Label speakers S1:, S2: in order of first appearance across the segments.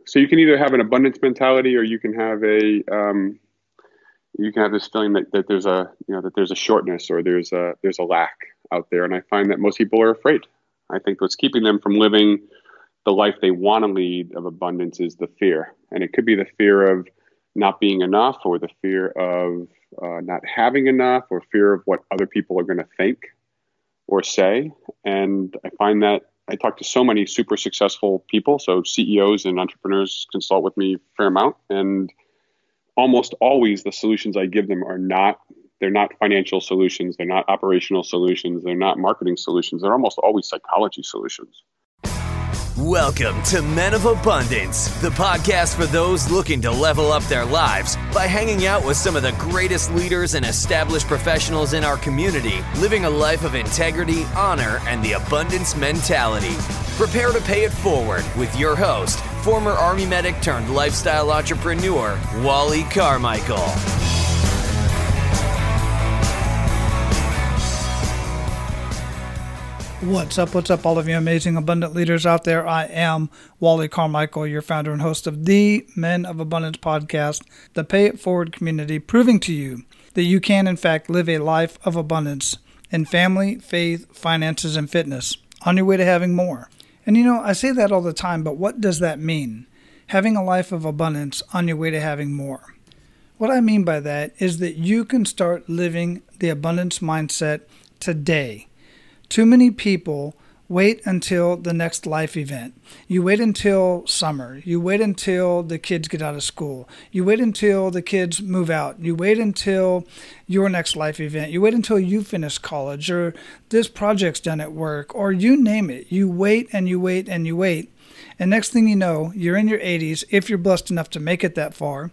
S1: So you can either have an abundance mentality, or you can have this feeling that there's a shortness, or there's a lack out there. And I find that most people are afraid. I think what's keeping them from living the life they want to lead of abundance is the fear. And it could be the fear of not being enough, or the fear of not having enough, or fear of what other people are going to think or say. And I find that I talk to so many super successful people, so CEOs and entrepreneurs consult with me a fair amount, and almost always the solutions I give them they're not financial solutions, they're not operational solutions, they're not marketing solutions, they're almost always psychology solutions.
S2: Welcome to Men of Abundance, the podcast for those looking to level up their lives by hanging out with some of the greatest leaders and established professionals in our community, living a life of integrity, honor, and the abundance mentality. Prepare to pay it forward with your host, former Army medic turned lifestyle entrepreneur, Wiley Carmichael.
S3: What's up, all of you amazing, abundant leaders out there? I am Wiley Carmichael, your founder and host of the Men of Abundance podcast, the Pay It Forward community, proving to you that you can, in fact, live a life of abundance in family, faith, finances, and fitness on your way to having more. And I say that all the time, but what does that mean? Having a life of abundance on your way to having more. What I mean by that is that you can start living the abundance mindset today. Too many people wait until the next life event. You wait until summer. You wait until the kids get out of school. You wait until the kids move out. You wait until your next life event. You wait until you finish college, or this project's done at work, or you name it. You wait and you wait and you wait. And next thing you know, you're in your 80s, if you're blessed enough to make it that far,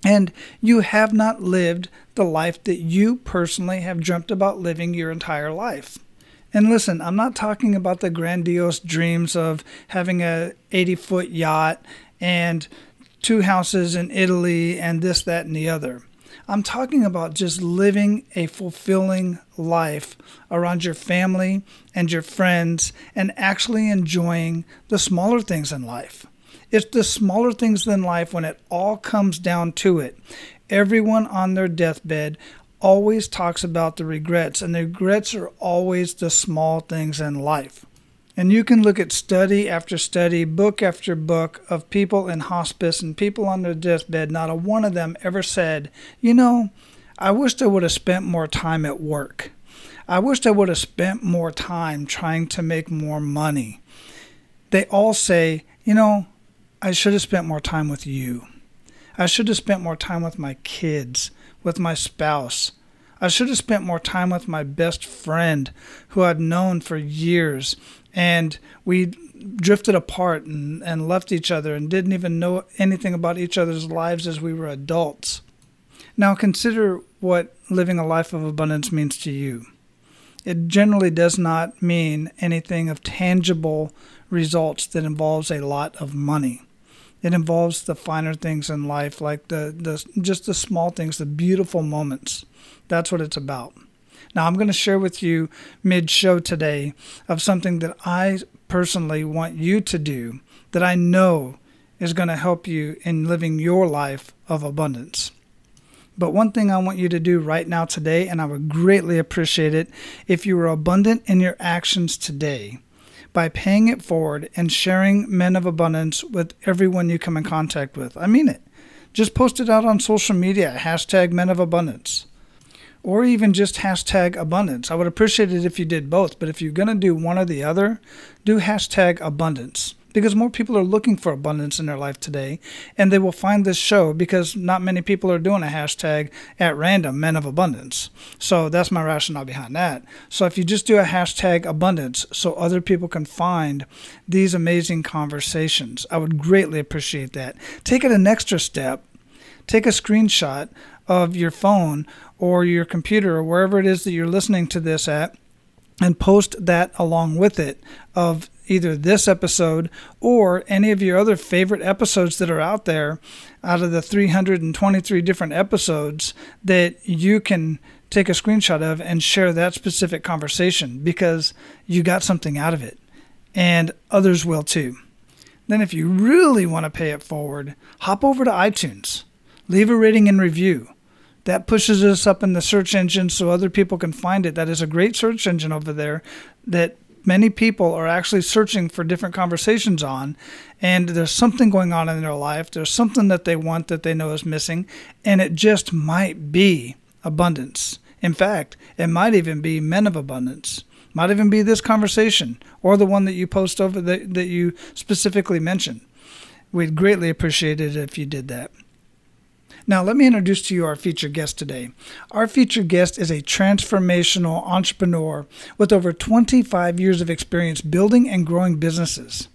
S3: and you have not lived the life that you personally have dreamt about living your entire life. And listen, I'm not talking about the grandiose dreams of having a 80-foot yacht and 2 houses in Italy and this, that, and the other. I'm talking about just living a fulfilling life around your family and your friends and actually enjoying the smaller things in life. It's the smaller things in life when it all comes down to it. Everyone on their deathbed always talks about the regrets, and the regrets are always the small things in life. And you can look at study after study, book after book of people in hospice and people on their deathbed. Not a one of them ever said, I wished I would have spent more time at work. I wished I would have spent more time trying to make more money. They all say, I should have spent more time with you. I should have spent more time with my kids, with my spouse. I should have spent more time with my best friend who I'd known for years, and we drifted apart and left each other and didn't even know anything about each other's lives as we were adults. Now consider what living a life of abundance means to you. It generally does not mean anything of tangible results that involves a lot of money. It involves the finer things in life, like just the small things, the beautiful moments. That's what it's about. Now, I'm going to share with you mid-show today of something that I personally want you to do that I know is going to help you in living your life of abundance. But one thing I want you to do right now today, and I would greatly appreciate it if you were abundant in your actions today, by paying it forward and sharing Men of Abundance with everyone you come in contact with. I mean it. Just post it out on social media, hashtag Men of Abundance, or even just hashtag abundance. I would appreciate it if you did both, but if you're going to do one or the other, do hashtag abundance, because more people are looking for abundance in their life today, and they will find this show because not many people are doing a hashtag at random, Men of Abundance. So that's my rationale behind that. So if you just do a hashtag abundance so other people can find these amazing conversations, I would greatly appreciate that. Take it an extra step. Take a screenshot of your phone or your computer or wherever it is that you're listening to this at, and post that along with it of either this episode or any of your other favorite episodes that are out there, out of the 323 different episodes that you can take a screenshot of and share that specific conversation, because you got something out of it and others will too. Then if you really want to pay it forward, hop over to iTunes. Leave a rating and review. That pushes us up in the search engine so other people can find it. That is a great search engine over there that many people are actually searching for different conversations on. And there's something going on in their life. There's something that they want that they know is missing. And it just might be abundance. In fact, it might even be Men of Abundance. Might even be this conversation or the one that you post over that you specifically mentioned. We'd greatly appreciate it if you did that. Now, let me introduce to you our featured guest today. Our featured guest is a transformational entrepreneur with over 25 years of experience building and growing businesses.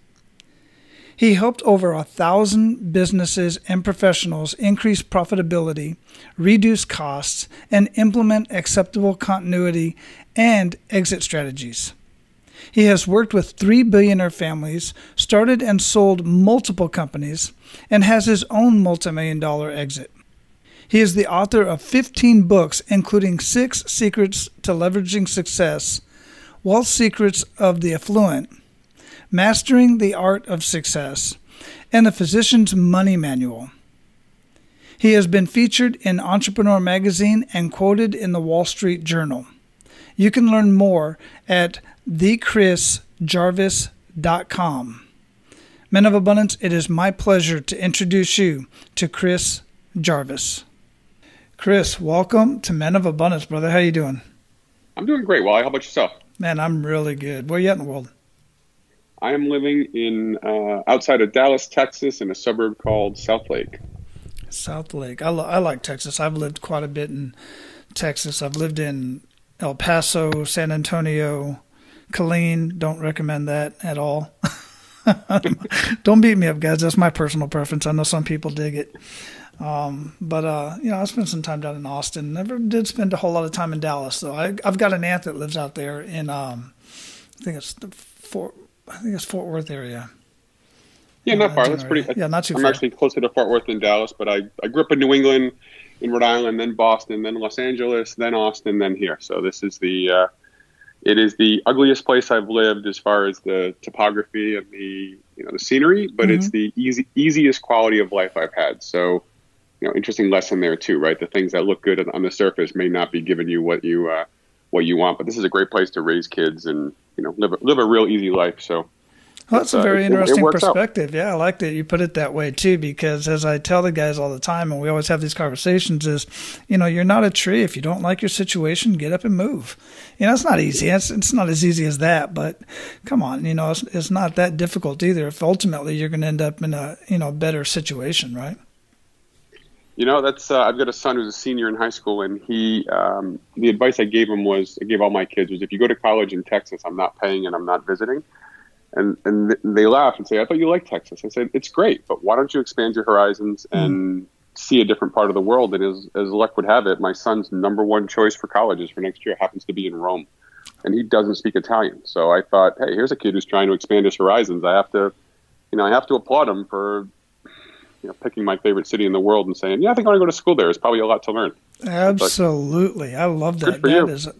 S3: He helped over 1,000 businesses and professionals increase profitability, reduce costs, and implement acceptable continuity and exit strategies. He has worked with 3 billionaire families, started and sold multiple companies, and has his own multi-million-dollar exit. He is the author of 15 books, including 6 Secrets to Leveraging Success, Wealth Secrets of the Affluent, Mastering the Art of Success, and The Physician's Money Manual. He has been featured in Entrepreneur Magazine and quoted in the Wall Street Journal. You can learn more at thechrisjarvis.com. Men of Abundance, it is my pleasure to introduce you to Chris Jarvis. Chris, welcome to Men of Abundance, brother. How you doing?
S1: I'm doing great, Wally. How about yourself?
S3: Man, I'm really good. Where are you at in the world?
S1: I am living in outside of Dallas, Texas, in a suburb called South Lake.
S3: South Lake. I like Texas. I've lived quite a bit in Texas. I've lived in El Paso, San Antonio, Killeen. Don't recommend that at all. Don't beat me up, guys. That's my personal preference. I know some people dig it. But I spent some time down in Austin. Never did spend a whole lot of time in Dallas, though. I've got an aunt that lives out there in, I think it's Fort Worth area.
S1: Yeah, not far. That's pretty.
S3: Yeah, not too
S1: I'm
S3: far.
S1: actually closer to Fort Worth than Dallas, but I grew up in New England, in Rhode Island, then Boston, then Los Angeles, then Austin, then here. So this is it is the ugliest place I've lived as far as the topography and the scenery, but It's the easiest quality of life I've had. So, interesting lesson there too, right? The things that look good on the surface may not be giving you what you want, but this is a great place to raise kids and live a real easy life. So.
S3: Well, that's a very interesting perspective. Yeah, I like that you put it that way too, because as I tell the guys all the time, and we always have these conversations, is, you're not a tree. If you don't like your situation, get up and move. It's not easy. It's not as easy as that, but come on, it's not that difficult either. If ultimately you're going to end up in a, better situation, right?
S1: That's I've got a son who's a senior in high school, and he the advice I gave all my kids was, if you go to college in Texas, I'm not paying and I'm not visiting. And they laugh and say, I thought you liked Texas. I said, it's great, but why don't you expand your horizons and see a different part of the world? And as luck would have it, my son's number one choice for colleges for next year happens to be in Rome. And he doesn't speak Italian. So I thought, hey, here's a kid who's trying to expand his horizons. I have to applaud him for picking my favorite city in the world and saying, I think I want to go to school there. There's probably a lot to learn.
S3: Absolutely. I love that.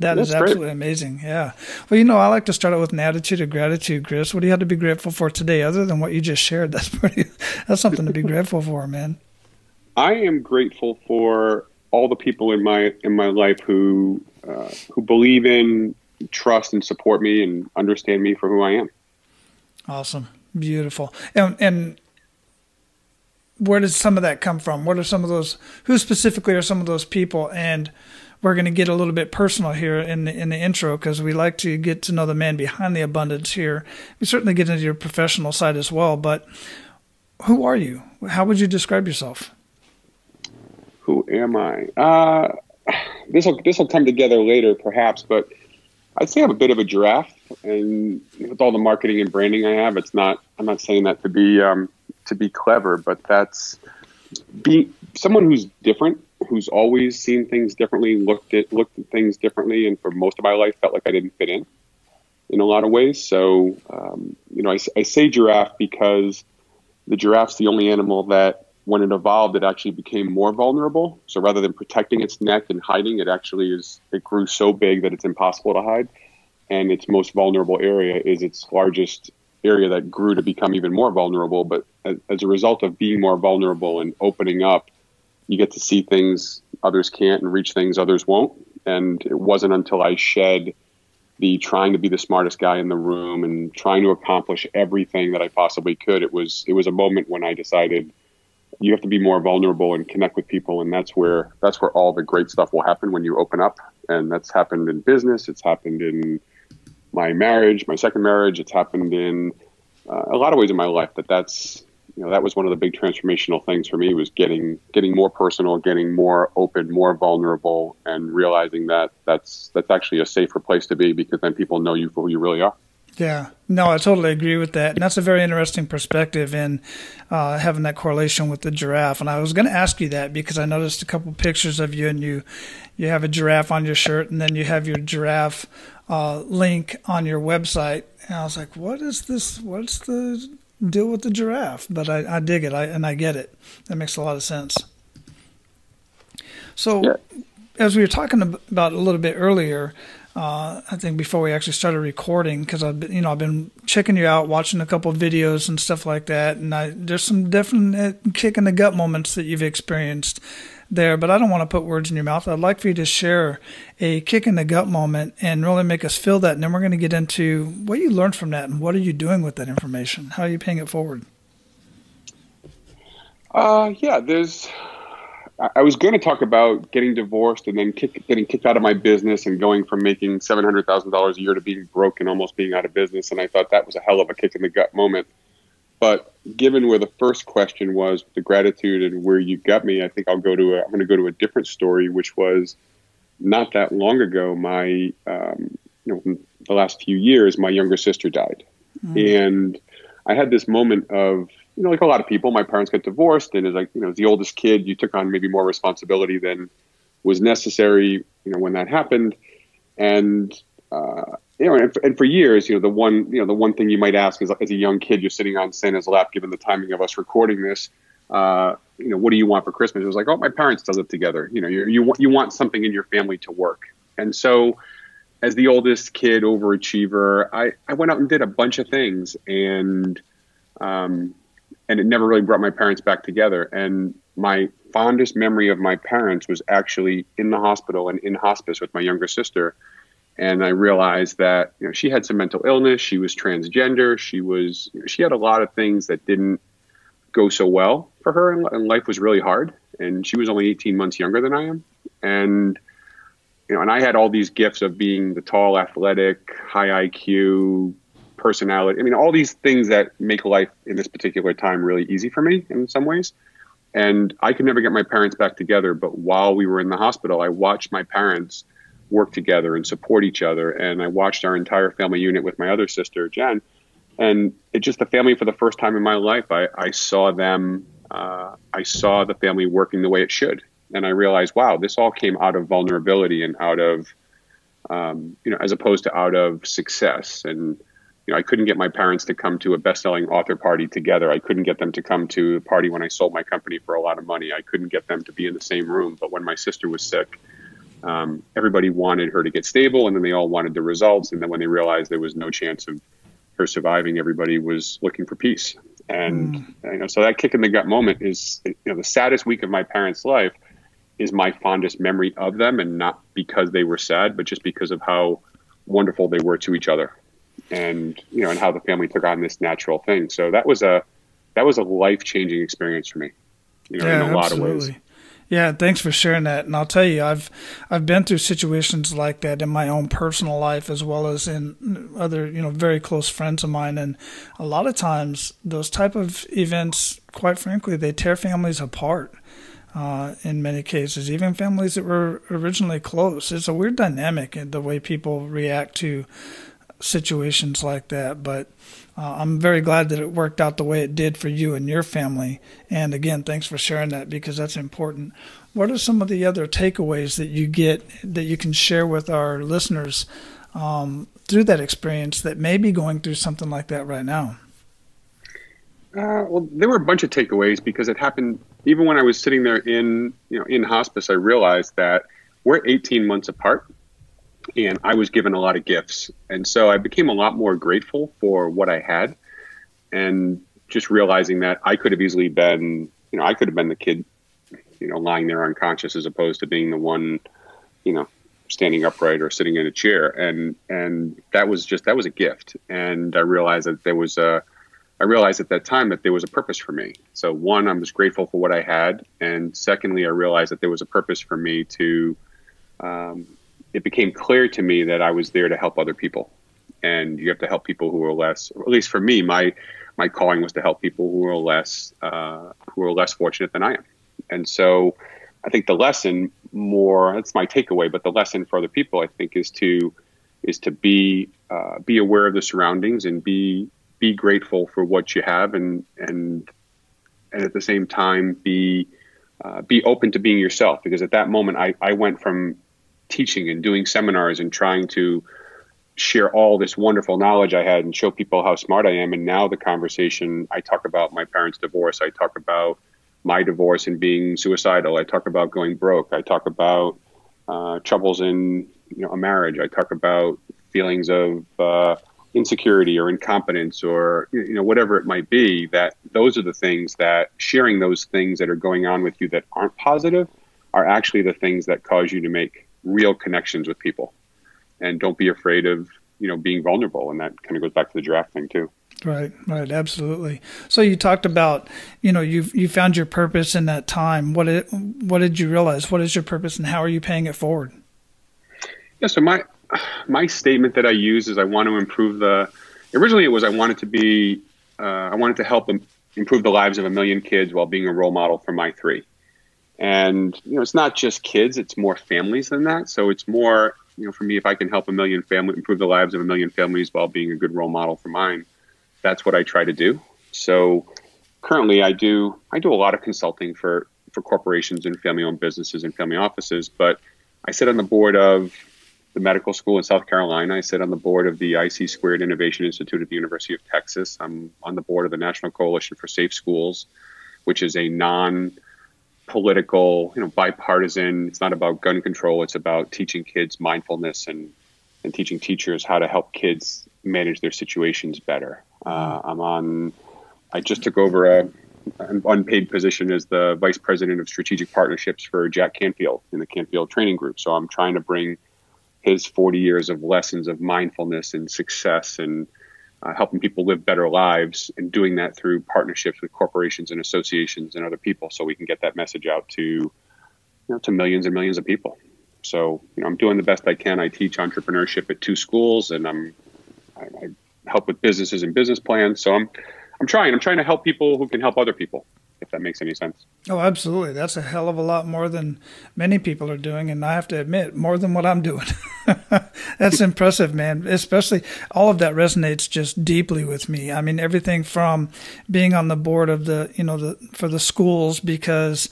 S3: That is absolutely amazing. Yeah. Well, I like to start out with an attitude of gratitude, Chris. What do you have to be grateful for today other than what you just shared? That's something to be grateful for, man.
S1: I am grateful for all the people in my life who believe in, trust, and support me and understand me for who I am. Awesome.
S3: Beautiful. And where does some of that come from? What are some of those? Who specifically are some of those people? And we're going to get a little bit personal here in the intro, because we like to get to know the man behind the abundance here. We certainly get into your professional side as well. But who are you? How would you describe yourself?
S1: Who am I? This will come together later, perhaps. But I'd say I'm a bit of a giraffe, and with all the marketing and branding I have, I'm not saying that to be clever, but that's being someone who's different, who's always seen things differently, looked at things differently, and for most of my life felt like I didn't fit in a lot of ways. So, I say giraffe because the giraffe's the only animal that, when it evolved, it actually became more vulnerable. So rather than protecting its neck and hiding, it grew so big that it's impossible to hide. And its most vulnerable area is its largest area that grew to become even more vulnerable. But as a result of being more vulnerable and opening up, you get to see things others can't and reach things others won't. And it wasn't until I shed the trying to be the smartest guy in the room and trying to accomplish everything that I possibly could. It was a moment when I decided you have to be more vulnerable and connect with people. And that's where all the great stuff will happen, when you open up. And that's happened in business. It's happened in my marriage, my second marriage. It's happened in a lot of ways in my life. That was one of the big transformational things for me, was getting more personal, getting more open, more vulnerable, and realizing that that's actually a safer place to be, because then people know you for who you really are.
S3: Yeah, no, I totally agree with that. And that's a very interesting perspective in having that correlation with the giraffe. And I was going to ask you that because I noticed a couple pictures of you, and you have a giraffe on your shirt, and then you have your giraffe link on your website. And I was like, what is this? What's the deal with the giraffe? But I dig it, and I get it. That makes a lot of sense. So yeah. As we were talking about a little bit earlier, I think before we actually started recording, because I've been checking you out, watching a couple of videos and stuff like that, and there's some definite kick in the gut moments that you've experienced there, but I don't want to put words in your mouth. I'd like for you to share a kick in the gut moment and really make us feel that, and then we're going to get into what you learned from that and what are you doing with that information? How are you paying it forward?
S1: I was going to talk about getting divorced and then getting kicked out of my business and going from making $700,000 a year to being broke and almost being out of business. And I thought that was a hell of a kick in the gut moment. But given where the first question was, the gratitude and where you got me, I think I'm going to go to a different story, which was not that long ago. The last few years, my younger sister died. And I had this moment of, like a lot of people, my parents got divorced, and as the oldest kid, you took on maybe more responsibility than was necessary, when that happened. And, and for years, the one thing you might ask is, as a young kid, you're sitting on Santa's lap, given the timing of us recording this, what do you want for Christmas? It was like, oh, my parents still live together. You want something in your family to work. And so as the oldest kid, overachiever, I went out and did a bunch of things, and it never really brought my parents back together. And my fondest memory of my parents was actually in the hospital and in hospice with my younger sister. And I realized that, she had some mental illness. She was transgender. She had a lot of things that didn't go so well for her, and life was really hard. And she was only 18 months younger than I am. And, and I had all these gifts of being the tall, athletic, high IQ, personality. All these things that make life in this particular time really easy for me in some ways. And I could never get my parents back together. But while we were in the hospital, I watched my parents work together and support each other. And I watched our entire family unit with my other sister, Jen. And it just, the family, for the first time in my life, I saw them, I saw the family working the way it should. And I realized, wow, this all came out of vulnerability and out of, as opposed to out of success. And I couldn't get my parents to come to a best-selling author party together. I couldn't get them to come to a party when I sold my company for a lot of money. I couldn't get them to be in the same room. But when my sister was sick, everybody wanted her to get stable, and then they all wanted the results. And then when they realized there was no chance of her surviving, everybody was looking for peace. And so that kick in the gut moment is, the saddest week of my parents' life is my fondest memory of them, and not because they were sad, but just because of how wonderful they were to each other. And, and how the family took on this natural thing. So that was a life-changing experience for me, in a lot of ways.
S3: Yeah, thanks for sharing that. And I'll tell you, I've been through situations like that in my own personal life, as well as in other, very close friends of mine. And a lot of times those type of events, quite frankly, they tear families apart. In many cases, even families that were originally close. It's a weird dynamic in the way people react to situations like that, but I'm very glad that it worked out the way it did for you and your family. And again, thanks for sharing that, because that's important. What are some of the other takeaways that you get that you can share with our listeners through that experience that may be going through something like that right now?
S1: Well, there were a bunch of takeaways, because it happened even when I was sitting there in hospice. I realized that we're 18 months apart. And I was given a lot of gifts. And so I became a lot more grateful for what I had. and just realizing that I could have easily been, I could have been the kid, lying there unconscious as opposed to being the one, standing upright or sitting in a chair. And that was a gift. And I realized that I realized at that time that there was a purpose for me. So one, I'm just grateful for what I had. And secondly, I realized that there was a purpose for me to, it became clear to me that I was there to help other people. And you have to help people who are less, or at least for me, my calling was to help people who are less fortunate than I am. And so I think the lesson that's my takeaway, but the lesson for other people, I think, is to be aware of the surroundings and be grateful for what you have, and at the same time be open to being yourself. Because at that moment, I went from teaching and doing seminars and trying to share all this wonderful knowledge I had and show people how smart I am. And now the conversation, I talk about my parents' divorce. I talk about my divorce and being suicidal. I talk about going broke. I talk about troubles in a marriage. I talk about feelings of insecurity or incompetence or whatever it might be. That those are the things that, sharing those things that are going on with you that aren't positive are actually the things that cause you to make real connections with people. And don't be afraid of being vulnerable. And that kind of goes back to the giraffe thing too.
S3: Right, absolutely. So you talked about, you found your purpose in that time. What did you realize? What is your purpose, and how are you paying it forward?
S1: Yeah, so my statement that I use is I want to improve originally it was I wanted to help improve the lives of 1 million kids while being a role model for my 3. And, it's not just kids, it's more families than that. So it's more, for me, if I can help improve the lives of 1 million families while being a good role model for mine, that's what I try to do. So currently I do a lot of consulting for corporations and family-owned businesses and family offices, but I sit on the board of the medical school in South Carolina. I sit on the board of the IC Squared Innovation Institute at the University of Texas. I'm on the board of the National Coalition for Safe Schools, which is a non-political, bipartisan. It's not about gun control. It's about teaching kids mindfulness and teaching teachers how to help kids manage their situations better. I just took over an unpaid position as the Vice President of Strategic Partnerships for Jack Canfield in the Canfield Training Group. So I'm trying to bring his 40 years of lessons of mindfulness and success and helping people live better lives, and doing that through partnerships with corporations and associations and other people, so we can get that message out to millions and millions of people. So I'm doing the best I can. I teach entrepreneurship at 2 schools, and I help with businesses and business plans. So I'm trying to help people who can help other people, if that makes any sense.
S3: Oh, absolutely. That's a hell of a lot more than many people are doing. And I have to admit, more than what I'm doing. That's impressive, man. Especially all of that resonates just deeply with me. I mean, everything from being on the board of for the schools, because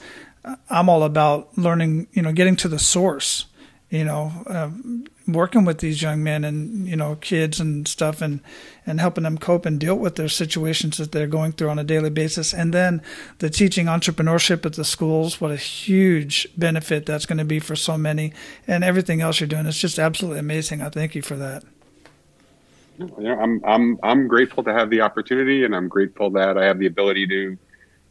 S3: I'm all about learning, getting to the source, working with these young men and, kids and stuff, and helping them cope and deal with their situations that they're going through on a daily basis. And then the teaching entrepreneurship at the schools, what a huge benefit that's going to be for so many, and everything else you're doing. It's just absolutely amazing. I thank you for that.
S1: I'm grateful to have the opportunity, and I'm grateful that I have the ability to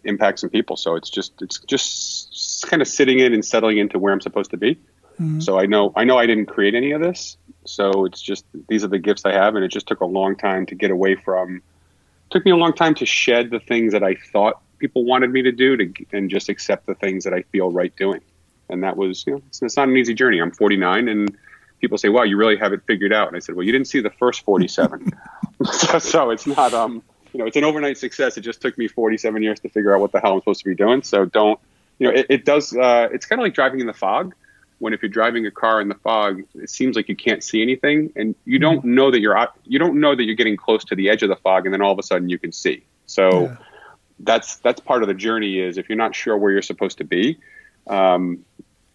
S1: impact some people. So it's just kind of sitting in and settling into where I'm supposed to be. Mm-hmm. So I know I didn't create any of this. So it's just, these are the gifts I have. And it just took a long time to get away from, took me a long time to shed the things that I thought people wanted me to do and just accept the things that I feel right doing. And that was, it's not an easy journey. I'm 49 and people say, wow, you really have it figured out. And I said, well, you didn't see the first 47. So it's not, it's an overnight success. It just took me 47 years to figure out what the hell I'm supposed to be doing. So don't, it does, it's kind of like driving in the fog. When if you're driving a car in the fog, it seems like you can't see anything, and you don't know that you're getting close to the edge of the fog, and then all of a sudden you can see. So that's part of the journey. Is if you're not sure where you're supposed to be,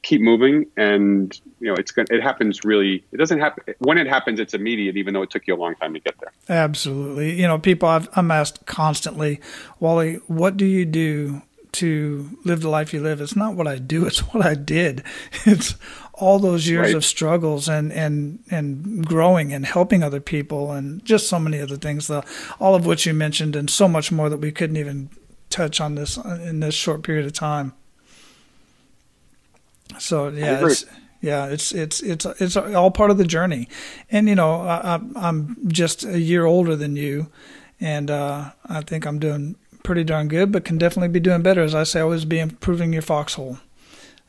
S1: keep moving, and it happens. Really, it doesn't happen when it happens. It's immediate, even though it took you a long time to get there.
S3: Absolutely. People, I'm asked constantly, Wally, what do you do to live the life you live. It's not what I do, it's what I did. It's all those years
S1: Right.
S3: of struggles and growing and helping other people and just so many other things, all of which you mentioned, and so much more that we couldn't even touch on this in this short period of time. So it's all part of the journey. And I'm just a year older than you, and I think I'm doing pretty darn good, but can definitely be doing better. As I say, always be improving your foxhole.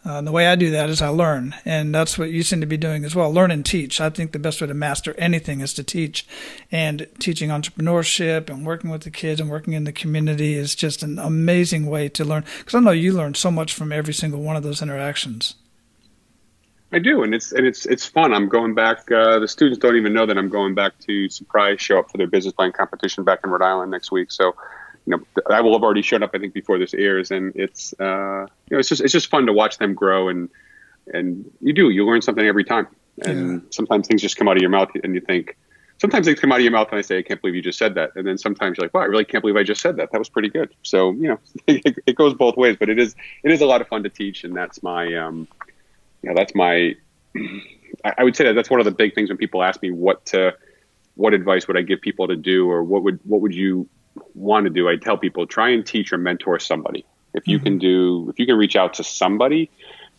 S3: And the way I do that is I learn, and that's what you seem to be doing as well. Learn and teach. I think the best way to master anything is to teach, and teaching entrepreneurship and working with the kids and working in the community is just an amazing way to learn, because I know you learn so much from every single one of those interactions.
S1: I do, and it's fun. I'm going back. The students don't even know that I'm going back to surprise show up for their business plan competition back in Rhode Island next week. So, I will have already shown up, I think, before this airs, and it's just fun to watch them grow, and you learn something every time, and sometimes things just come out of your mouth, and you think. Sometimes things come out of your mouth, and I say, I can't believe you just said that, and then sometimes you're like, wow, I really can't believe I just said that. That was pretty good. So it goes both ways, but it is a lot of fun to teach, and that's my I would say that's one of the big things when people ask me what advice would I give people to do, or what would you want to do? I tell people, try and teach or mentor somebody. If you can reach out to somebody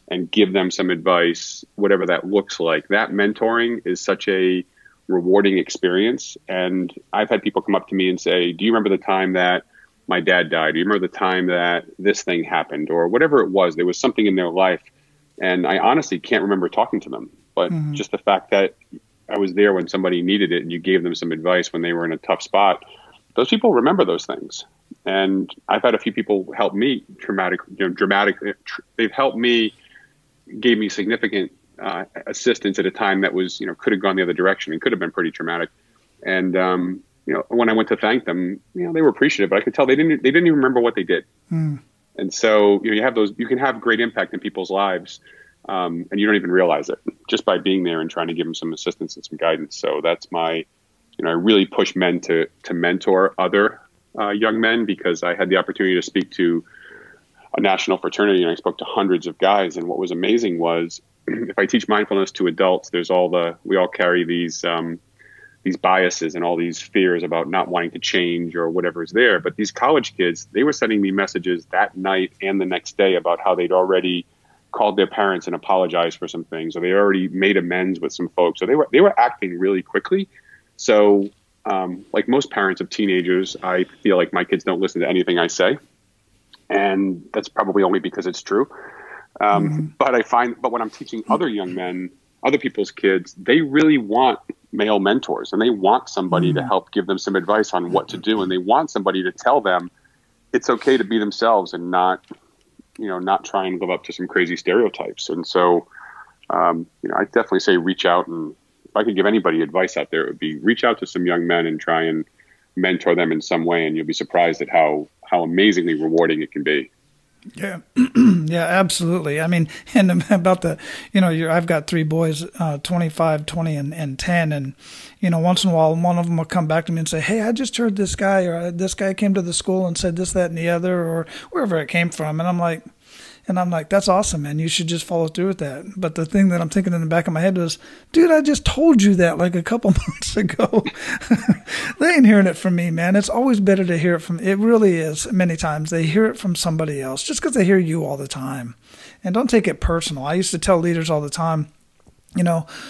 S1: and give them some advice, whatever that looks like, that mentoring is such a rewarding experience. And I've had people come up to me and say, do you remember the time that my dad died? Do you remember the time that this thing happened, or whatever it was? There was something in their life. And I honestly can't remember talking to them, but just the fact that I was there when somebody needed it and you gave them some advice when they were in a tough spot, those people remember those things. And I've had a few people help me dramatically. They've helped me, gave me significant assistance at a time that was, could have gone the other direction and could have been pretty traumatic. And, when I went to thank them, they were appreciative, but I could tell they didn't even remember what they did. And so, you can have great impact in people's lives, and you don't even realize it just by being there and trying to give them some assistance and some guidance. So that's my, I really push men to mentor other young men, because I had the opportunity to speak to a national fraternity, and I spoke to hundreds of guys. And what was amazing was, if I teach mindfulness to adults, we all carry these biases and all these fears about not wanting to change or whatever's there. But these college kids, they were sending me messages that night and the next day about how they'd already called their parents and apologized for some things, or they already made amends with some folks. So they were acting really quickly. So like most parents of teenagers, I feel like my kids don't listen to anything I say. And that's probably only because it's true. But when I'm teaching other young men, other people's kids, they really want male mentors, and they want somebody to help give them some advice on what to do. And they want somebody to tell them it's okay to be themselves and not try and live up to some crazy stereotypes. And so, I definitely say reach out. And if I could give anybody advice out there, it would be reach out to some young men and try and mentor them in some way. And you'll be surprised at how amazingly rewarding it can be.
S3: Yeah. Yeah, absolutely. I mean, and about the, I've got three boys, 25, 20, and 10. And, once in a while, one of them will come back to me and say, hey, I just heard this guy, or this guy came to the school and said this, that, and the other, or wherever it came from. And I'm like, that's awesome, man. You should just follow through with that. But the thing that I'm thinking in the back of my head was, dude, I just told you that like a couple months ago. They ain't hearing it from me, man. It's always better to hear it from, it really is. Many times they hear it from somebody else just because they hear you all the time. And don't take it personal. I used to tell leaders all the time,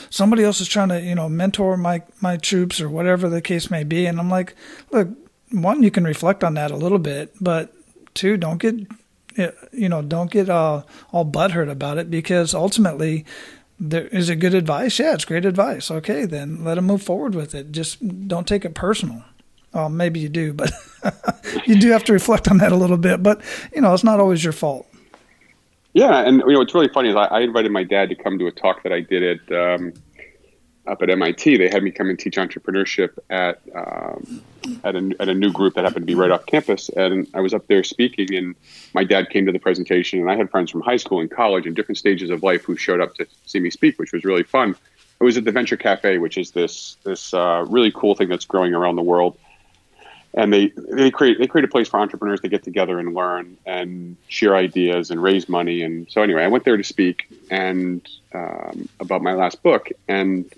S3: somebody else is trying to, mentor my troops or whatever the case may be. And I'm like, look, one, you can reflect on that a little bit, but two, don't get all butthurt about it, because ultimately, is it good advice? Yeah, it's great advice. Okay, then let them move forward with it. Just don't take it personal. Well, maybe you do, but you do have to reflect on that a little bit. But, it's not always your fault.
S1: Yeah, and what's really funny is I invited my dad to come to a talk that I did up at MIT. They had me come and teach entrepreneurship at a new group that happened to be right off campus. And I was up there speaking, and my dad came to the presentation, and I had friends from high school and college and different stages of life who showed up to see me speak, which was really fun. I was at the Venture Cafe, which is this really cool thing that's growing around the world. And they create a place for entrepreneurs to get together and learn and share ideas and raise money. And so anyway, I went there to speak and about my last book. And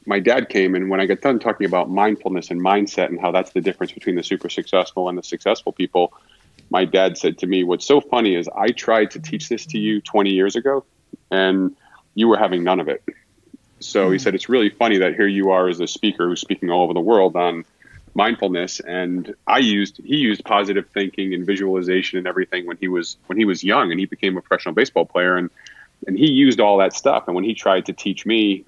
S1: my dad came, and when I got done talking about mindfulness and mindset and how that's the difference between the super successful and the successful people, my dad said to me, "What's so funny is I tried to teach this to you 20 years ago, and you were having none of it." So he said, "It's really funny that here you are as a speaker who's speaking all over the world on mindfulness." And he used positive thinking and visualization and everything when he was young, and he became a professional baseball player, and he used all that stuff. And when he tried to teach me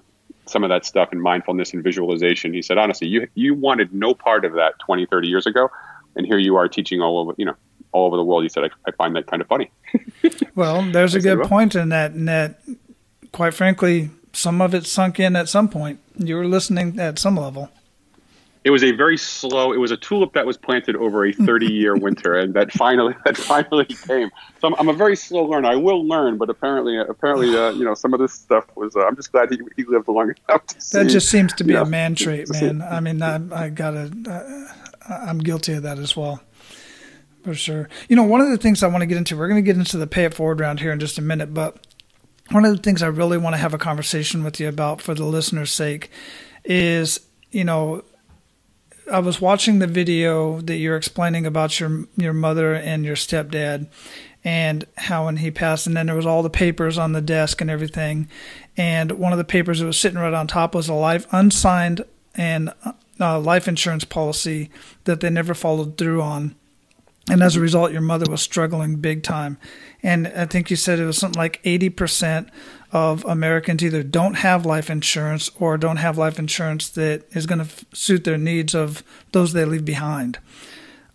S1: some of that stuff in mindfulness and visualization, he said, "Honestly, you wanted no part of that 20, 30 years ago, and here you are teaching all over the world." He said, I find that kind of funny.
S3: Well, there's a good point in that, and that, quite frankly, some of it sunk in at some point. You were listening at some level.
S1: It was it was a tulip that was planted over a 30-year winter, and that finally came. So I'm a very slow learner. I will learn, but apparently, some of this stuff was, I'm just glad he lived long enough to see.
S3: That just seems to be a man trait, man. I mean, I'm guilty of that as well. For sure. One of the things I want to get into, we're going to get into the pay it forward round here in just a minute, but one of the things I really want to have a conversation with you about for the listener's sake is, I was watching the video that you're explaining about your mother and your stepdad and how when he passed, and then there was all the papers on the desk and everything. And one of the papers that was sitting right on top was a unsigned and life insurance policy that they never followed through on. And as a result, your mother was struggling big time. And I think you said it was something like 80% of Americans either don't have life insurance or don't have life insurance that is going to suit their needs of those they leave behind.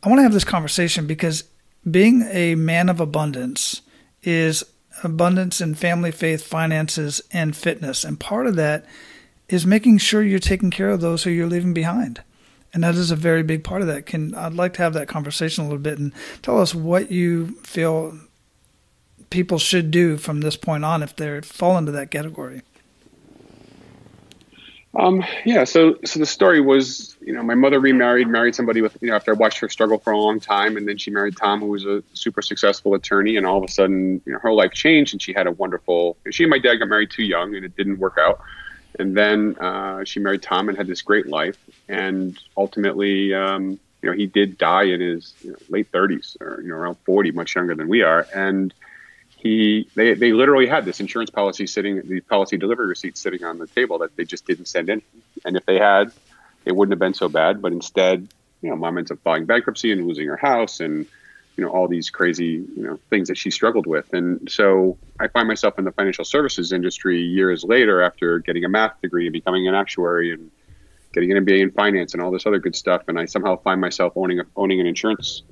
S3: I want to have this conversation because being a man of abundance is abundance in family, faith, finances, and fitness. And part of that is making sure you're taking care of those who you're leaving behind. And that is a very big part of that. I'd like to have that conversation a little bit and tell us what you feel people should do from this point on if they fall into that category.
S1: So the story was, my mother married somebody with, after I watched her struggle for a long time, and then she married Tom, who was a super successful attorney, and all of a sudden, her life changed, and she had she and my dad got married too young, and it didn't work out. And then she married Tom and had this great life. And ultimately, he did die in his late 30s or around 40, much younger than we are. And they literally had this insurance policy the policy delivery receipt sitting on the table that they just didn't send in. And if they had, it wouldn't have been so bad. But instead, mom ends up filing bankruptcy and losing her house and all these crazy, things that she struggled with. And so I find myself in the financial services industry years later after getting a math degree and becoming an actuary and getting an MBA in finance and all this other good stuff. And I somehow find myself owning an insurance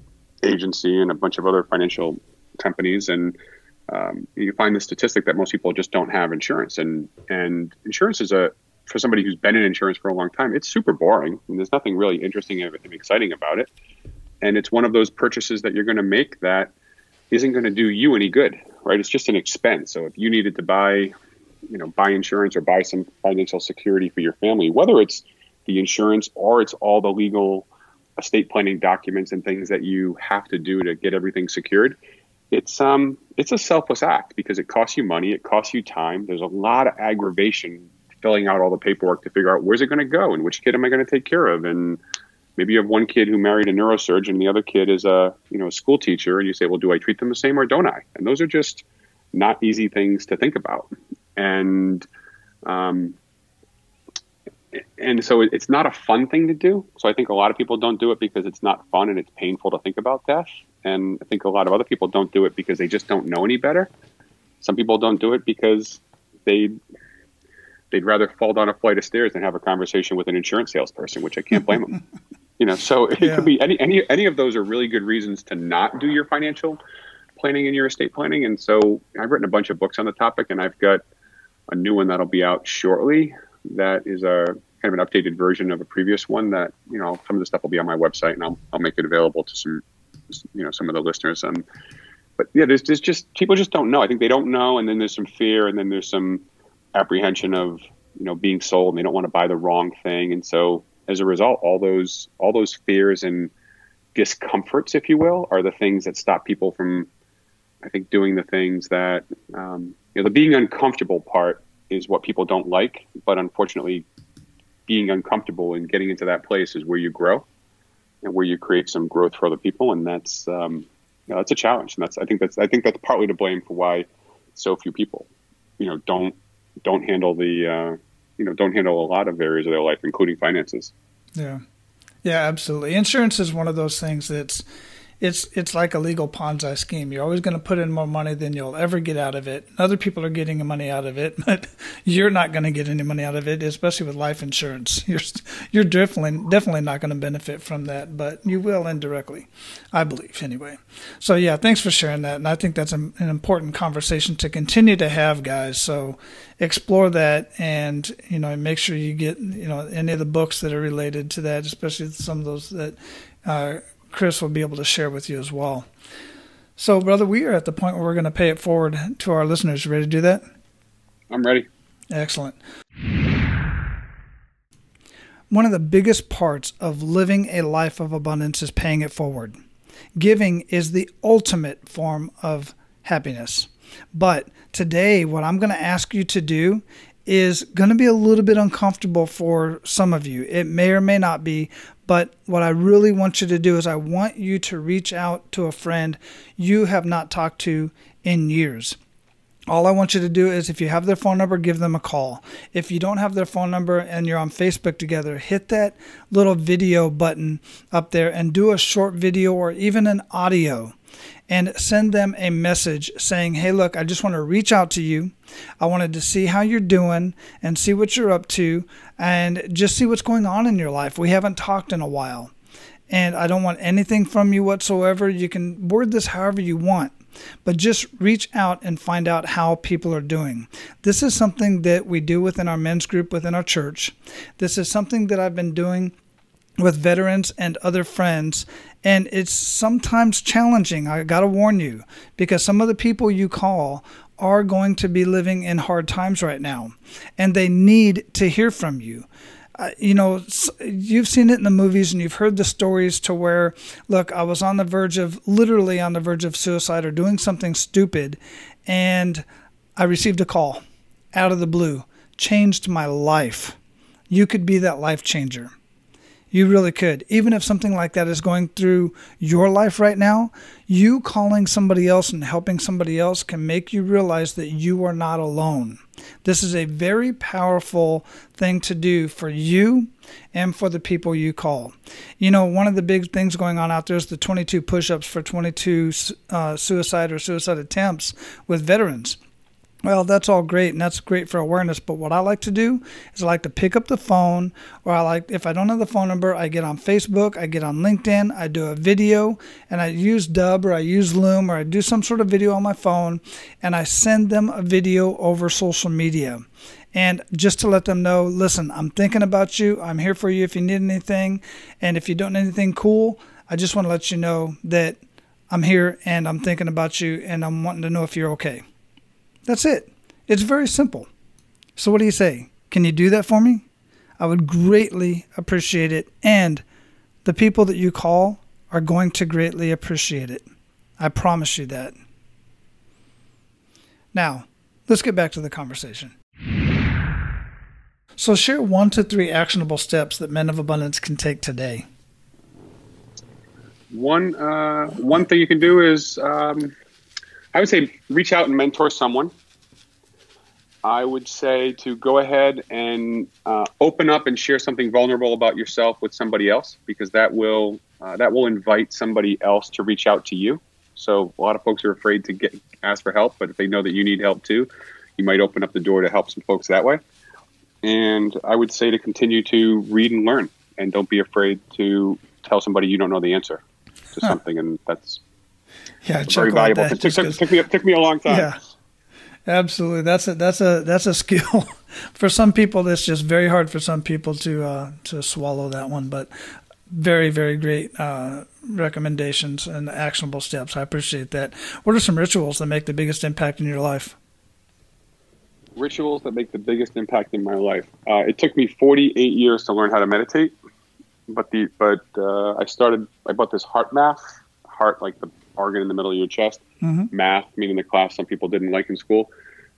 S1: agency and a bunch of other financial companies. And you find the statistic that most people just don't have insurance. And insurance is for somebody who's been in insurance for a long time, it's super boring. And there's nothing really interesting and exciting about it. And it's one of those purchases that you're going to make that isn't going to do you any good, right? It's just an expense. So if you needed to buy insurance or buy some financial security for your family, whether it's the insurance or it's all the legal estate planning documents and things that you have to do to get everything secured, it's a selfless act because it costs you money, it costs you time. There's a lot of aggravation filling out all the paperwork to figure out where's it going to go and which kid am I going to take care of. And maybe you have one kid who married a neurosurgeon and the other kid is a school teacher, and you say, well, do I treat them the same or don't I? And those are just not easy things to think about. And so it's not a fun thing to do. So I think a lot of people don't do it because it's not fun and it's painful to think about death. And I think a lot of other people don't do it because they just don't know any better. Some people don't do it because they'd rather fall down a flight of stairs than have a conversation with an insurance salesperson, which I can't blame them. So it could be any of those are really good reasons to not do your financial planning and your estate planning. And so I've written a bunch of books on the topic, and I've got a new one that'll be out shortly. That is a kind of an updated version of a previous one that, some of the stuff will be on my website, and I'll make it available to some of the listeners. But yeah, there's just, people just don't know. I think they don't know. And then there's some fear, and then there's some apprehension of, being sold, and they don't want to buy the wrong thing. And so as a result, all those fears and discomforts, if you will, are the things that stop people from, I think, doing the things that, the being uncomfortable part is what people don't like. But unfortunately, being uncomfortable and getting into that place is where you grow and where you create some growth for other people. And that's a challenge. And I think that's partly to blame for why so few people, don't handle don't handle a lot of areas of their life, including finances.
S3: Yeah. Yeah, absolutely. Insurance is one of those things that's it's like a legal Ponzi scheme. You're always going to put in more money than you'll ever get out of it. Other people are getting money out of it, but you're not going to get any money out of it, especially with life insurance. You're definitely not going to benefit from that, but you will indirectly, I believe, anyway. So, yeah, thanks for sharing that, and I think that's an important conversation to continue to have, guys. So explore that and, make sure you get, any of the books that are related to that, especially some of those that Chris will be able to share with you as well. So, brother, we are at the point where we're going to pay it forward to our listeners. You ready to do that?
S1: I'm ready.
S3: Excellent. One of the biggest parts of living a life of abundance is paying it forward. Giving is the ultimate form of happiness. But today, what I'm going to ask you to do is going to be a little bit uncomfortable for some of you. It may or may not be, but what I really want you to do is I want you to reach out to a friend you have not talked to in years. All I want you to do is, if you have their phone number, give them a call. If you don't have their phone number and you're on Facebook together, hit that little video button up there and do a short video or even an audio and send them a message saying, hey, look, I just want to reach out to you. I wanted to see how you're doing and see what you're up to and just see what's going on in your life. We haven't talked in a while, and I don't want anything from you whatsoever. You can word this however you want, but just reach out and find out how people are doing. This is something that we do within our men's group within our church. This is something that I've been doing with veterans and other friends, and it's sometimes challenging. I got to warn you, because some of the people you call are going to be living in hard times right now, and they need to hear from you. You've seen it in the movies and you've heard the stories to where, look, I was literally on the verge of suicide or doing something stupid, and I received a call out of the blue, changed my life. You could be that life changer. You really could. Even if something like that is going through your life right now, you calling somebody else and helping somebody else can make you realize that you are not alone. This is a very powerful thing to do for you and for the people you call. One of the big things going on out there is the 22 push-ups for 22 suicide or suicide attempts with veterans. Well, that's all great, and that's great for awareness, but what I like to do is I like to pick up the phone, or if I don't have the phone number, I get on Facebook, I get on LinkedIn, I do a video, and I use Dub, or I use Loom, or I do some sort of video on my phone, and I send them a video over social media. And just to let them know, listen, I'm thinking about you, I'm here for you if you need anything, and if you don't need anything cool, I just want to let you know that I'm here, and I'm thinking about you, and I'm wanting to know if you're okay. That's it. It's very simple. So what do you say? Can you do that for me? I would greatly appreciate it. And the people that you call are going to greatly appreciate it. I promise you that. Now, let's get back to the conversation. So share 1 to 3 actionable steps that men of abundance can take today.
S1: One thing you can do is, I would say, reach out and mentor someone. I would say to go ahead and open up and share something vulnerable about yourself with somebody else, because that will invite somebody else to reach out to you. So a lot of folks are afraid to ask for help, but if they know that you need help too, you might open up the door to help some folks that way. And I would say to continue to read and learn, and don't be afraid to tell somebody you don't know the answer to something, and that's very valuable. It took me a long time.
S3: Yeah. Absolutely. That's a skill. For some people, it's just very hard for some people to swallow that one, but very, very great recommendations and actionable steps. I appreciate that. What are some rituals that make the biggest impact in your life?
S1: Rituals that make the biggest impact in my life. It took me 48 years to learn how to meditate. I bought this heart math, heart like the organ in the middle of your chest, math, meaning the class some people didn't like in school.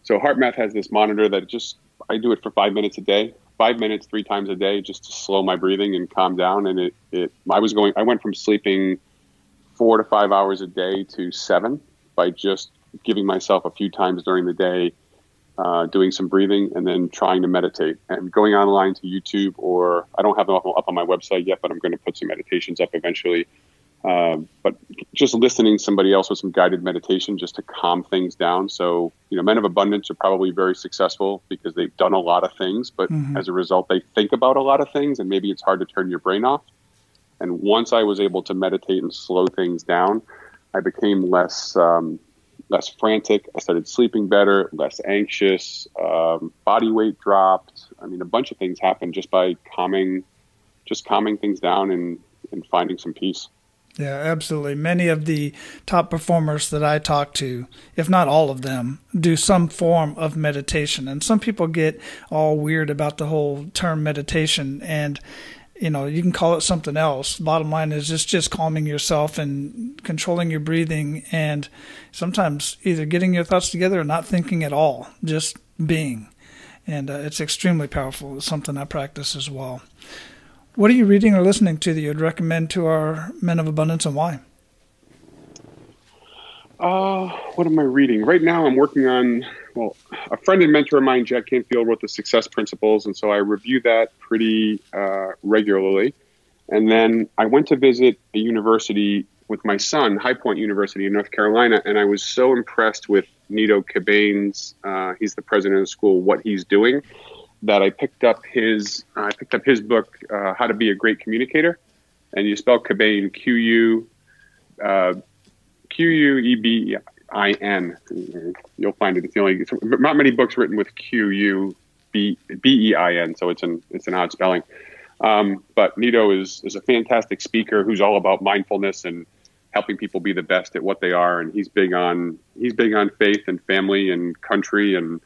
S1: So heart math has this monitor that I do it for 5 minutes a day, 5 minutes, 3 times a day, just to slow my breathing and calm down. And I went from sleeping 4 to 5 hours a day to 7 by just giving myself a few times during the day, doing some breathing and then trying to meditate and going online to YouTube, or I don't have them up on my website yet, but I'm going to put some meditations up eventually. But just listening to somebody else with some guided meditation just to calm things down. So, men of abundance are probably very successful because they've done a lot of things, but as a result, they think about a lot of things and maybe it's hard to turn your brain off. And once I was able to meditate and slow things down, I became less frantic. I started sleeping better, less anxious, body weight dropped. I mean, a bunch of things happened just by calming things down and finding some peace.
S3: Yeah, absolutely. Many of the top performers that I talk to, if not all of them, do some form of meditation. And some people get all weird about the whole term meditation, and you can call it something else. Bottom line is just calming yourself and controlling your breathing, and sometimes either getting your thoughts together or not thinking at all, just being. And it's extremely powerful. It's something I practice as well. What are you reading or listening to that you'd recommend to our men of abundance, and why?
S1: What am I reading? Right now I'm working on, a friend and mentor of mine, Jack Canfield, wrote the Success Principles, and so I review that pretty regularly. And then I went to visit a university with my son, High Point University in North Carolina, and I was so impressed with Nito Cobain's, he's the president of the school, what he's doing, that I picked up his book, How to Be a Great Communicator, and you spell Cobain Queubin. You'll find it. It's not many books written with Queubin, so it's an odd spelling. But Nito is a fantastic speaker who's all about mindfulness and helping people be the best at what they are, and he's big on faith and family and country and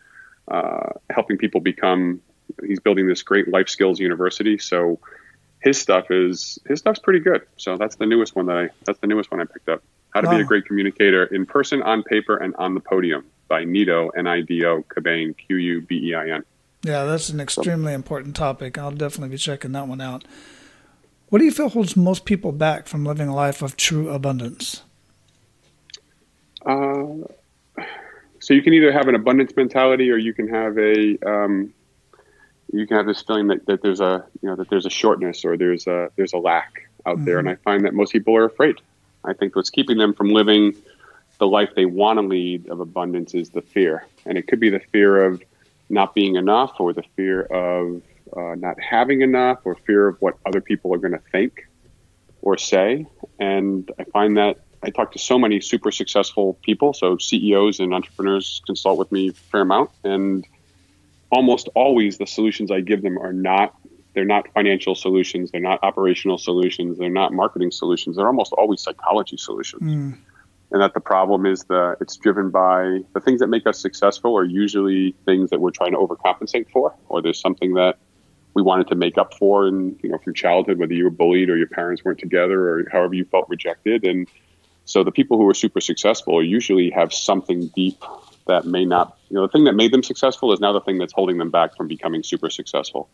S1: helping people become. He's building this great life skills university, so his stuff's pretty good. So that's the newest one I picked up. How to Be a Great Communicator in Person, on Paper, and on the Podium by Nito, Nido Cobain, Queubin.
S3: Yeah, that's an extremely important topic. I'll definitely be checking that one out. What do you feel holds most people back from living a life of true abundance?
S1: So you can either have an abundance mentality, or you can have this feeling that there's a shortness, or there's a lack out there. And I find that most people are afraid. I think what's keeping them from living the life they want to lead of abundance is the fear. And it could be the fear of not being enough, or the fear of not having enough, or fear of what other people are going to think or say. And I find that I talk to so many super successful people, so CEOs and entrepreneurs consult with me a fair amount, and almost always the solutions I give them they're not financial solutions, they're not operational solutions, they're not marketing solutions, they're almost always psychology solutions. And that the problem is it's driven by the things that make us successful are usually things that we're trying to overcompensate for, or there's something that we wanted to make up for from childhood, whether you were bullied or your parents weren't together or however you felt rejected. And so the people who are super successful usually have something deep that may not, the thing that made them successful is now the thing that's holding them back from becoming super successful.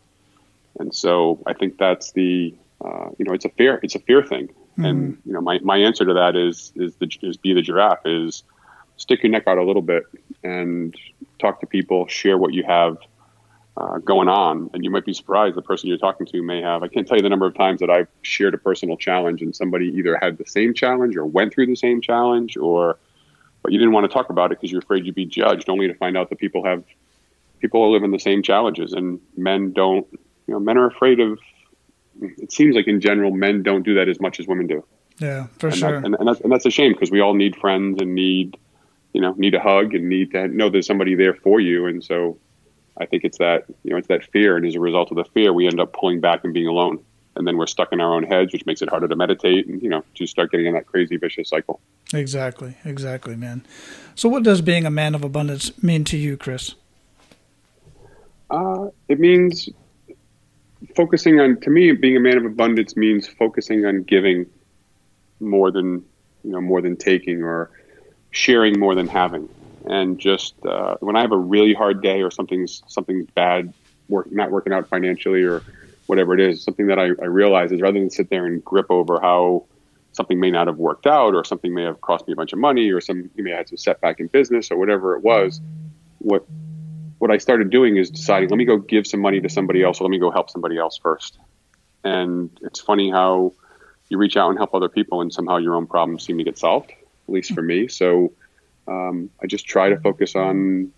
S1: And so I think that's it's a fear thing. And, my answer to that is be the giraffe, is stick your neck out a little bit and talk to people, share what you have going on. And you might be surprised the person you're talking to may have. I can't tell you the number of times that I've shared a personal challenge and somebody either had the same challenge or went through the same challenge, but you didn't want to talk about it because you're afraid you'd be judged, only to find out that people are living the same challenges. And men are afraid of, it seems like in general, men don't do that as much as women do.
S3: Yeah, for sure.
S1: And that's a shame, because we all need friends and need a hug and need to know there's somebody there for you. And so I think it's that fear. And as a result of the fear, we end up pulling back and being alone. And then we're stuck in our own heads, which makes it harder to meditate and, to start getting in that crazy vicious cycle.
S3: Exactly, man. So what does being a man of abundance mean to you, Chris?
S1: It means focusing on, to me, being a man of abundance means focusing on giving more than taking, or sharing more than having. And just when I have a really hard day, or something's bad, not working out financially or whatever it is, something that I realize is, rather than sit there and grip over how something may not have worked out, or something may have cost me a bunch of money, or you may have had some setback in business, or whatever it was, what I started doing is deciding, let me go give some money to somebody else, or let me go help somebody else first. And it's funny how you reach out and help other people, and somehow your own problems seem to get solved, at least for me. So I just try to focus on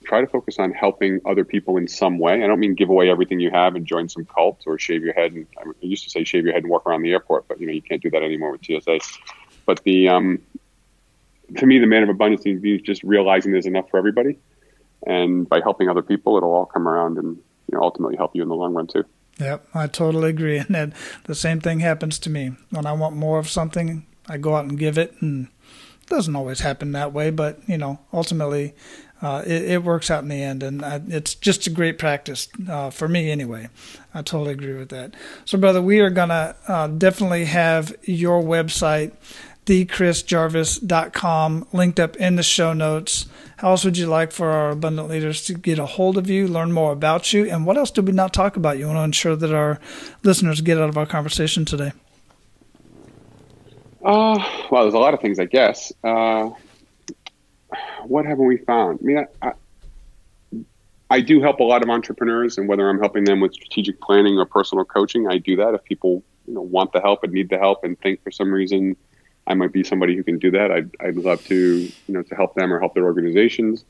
S1: helping other people in some way. I don't mean give away everything you have and join some cult, or shave your head. And I used to say shave your head and walk around the airport, but you can't do that anymore with TSA. But to me, the man of abundance needs to be just realizing there's enough for everybody. And by helping other people, it'll all come around and ultimately help you in the long run too. Yep,
S3: I totally agree. And then the same thing happens to me. When I want more of something, I go out and give it. And it doesn't always happen that way, but ultimately it works out in the end. And it's just a great practice for me anyway. I totally agree with that. So, brother, we are going to definitely have your website, thechrisjarvis.com, linked up in the show notes. How else would you like for our abundant leaders to get a hold of you, learn more about you, and what else did we not talk about you want to ensure that our listeners get out of our conversation today?
S1: Well, there's a lot of things, I guess. What haven't we found? I mean, I do help a lot of entrepreneurs, and whether I'm helping them with strategic planning or personal coaching, I do that. If people want the help and need the help and think for some reason I might be somebody who can do that, I'd love to to help them or help their organizations.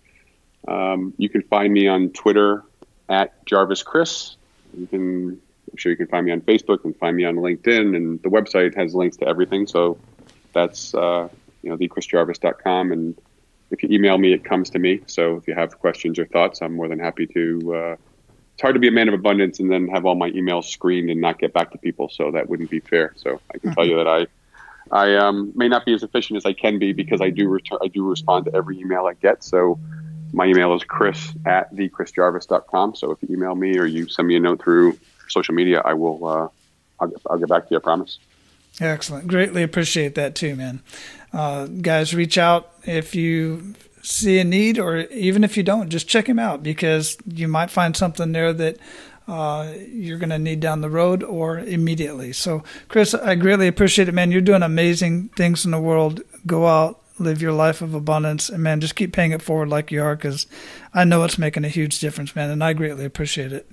S1: You can find me on Twitter at Jarvis Chris. I'm sure you can find me on Facebook and find me on LinkedIn, and the website has links to everything. So that's thechrisjarvis.com, and if you email me, it comes to me. So if you have questions or thoughts, I'm more than happy to. It's hard to be a man of abundance and then have all my emails screened and not get back to people. So that wouldn't be fair. So I can tell you that I may not be as efficient as I can be, because I do respond to every email I get. So my email is chris@thechrisjarvis.com. So if you email me or you send me a note through social media, I will. I'll get back to you. I promise.
S3: Excellent. Greatly appreciate that too, man. Guys, reach out if you see a need, or even if you don't, just check him out, because you might find something there that you're going to need down the road or immediately. So, Chris, I greatly appreciate it, man. You're doing amazing things in the world. Go out, live your life of abundance, and, man, just keep paying it forward like you are, because I know it's making a huge difference, man, and I greatly appreciate it.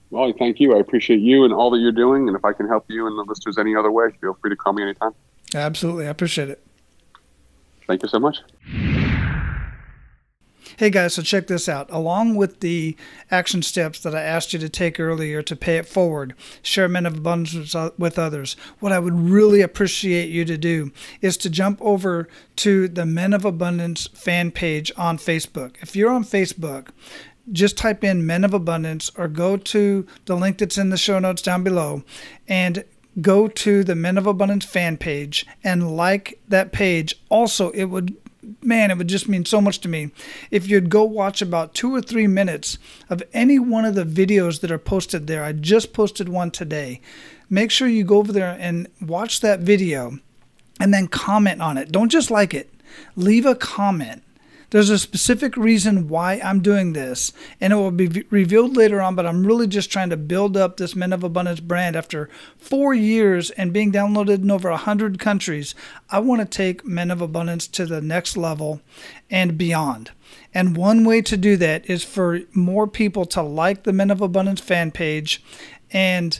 S1: Well, thank you. I appreciate you and all that you're doing, and if I can help you and the listeners any other way, feel free to call me anytime.
S3: Absolutely. I appreciate it.
S1: Thank you so much.
S3: Hey guys, so check this out. Along with the action steps that I asked you to take earlier to pay it forward, share men of abundance with others, what I would really appreciate you to do is to jump over to the Men of Abundance fan page on Facebook. If you're on Facebook, just type in Men of Abundance, or go to the link that's in the show notes down below and go to the Men of Abundance fan page and like that page. Also, it would just mean so much to me if you'd go watch about 2 or 3 minutes of any one of the videos that are posted there. I just posted one today. Make sure you go over there and watch that video and then comment on it. Don't just like it. Leave a comment. There's a specific reason why I'm doing this, and it will be revealed later on, but I'm really just trying to build up this Men of Abundance brand. After 4 years and being downloaded in over 100 countries, I want to take Men of Abundance to the next level and beyond. And one way to do that is for more people to like the Men of Abundance fan page and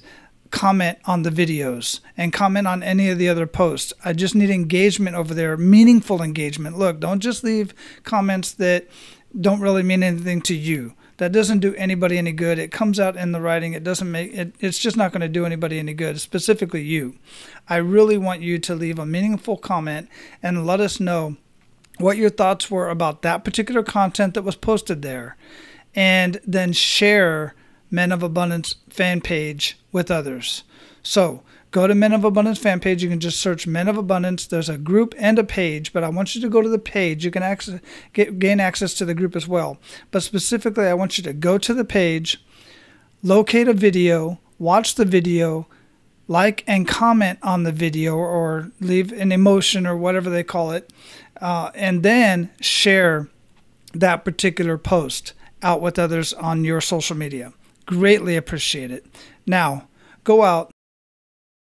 S3: comment on the videos and comment on any of the other posts. I just need engagement over there, meaningful engagement. Look, don't just leave comments that don't really mean anything to you. That doesn't do anybody any good. It comes out in the writing. It doesn't make it. It's just not going to do anybody any good, specifically you. I really want you to leave a meaningful comment and let us know what your thoughts were about that particular content that was posted there, and then share Men of Abundance fan page with others. So go to Men of Abundance fan page. You can just search Men of Abundance. There's a group and a page, but I want you to go to the page. You can gain access to the group as well. But specifically, I want you to go to the page, locate a video, watch the video, like and comment on the video or leave an emotion or whatever they call it, and then share that particular post out with others on your social media. Greatly appreciate it. Now, go out,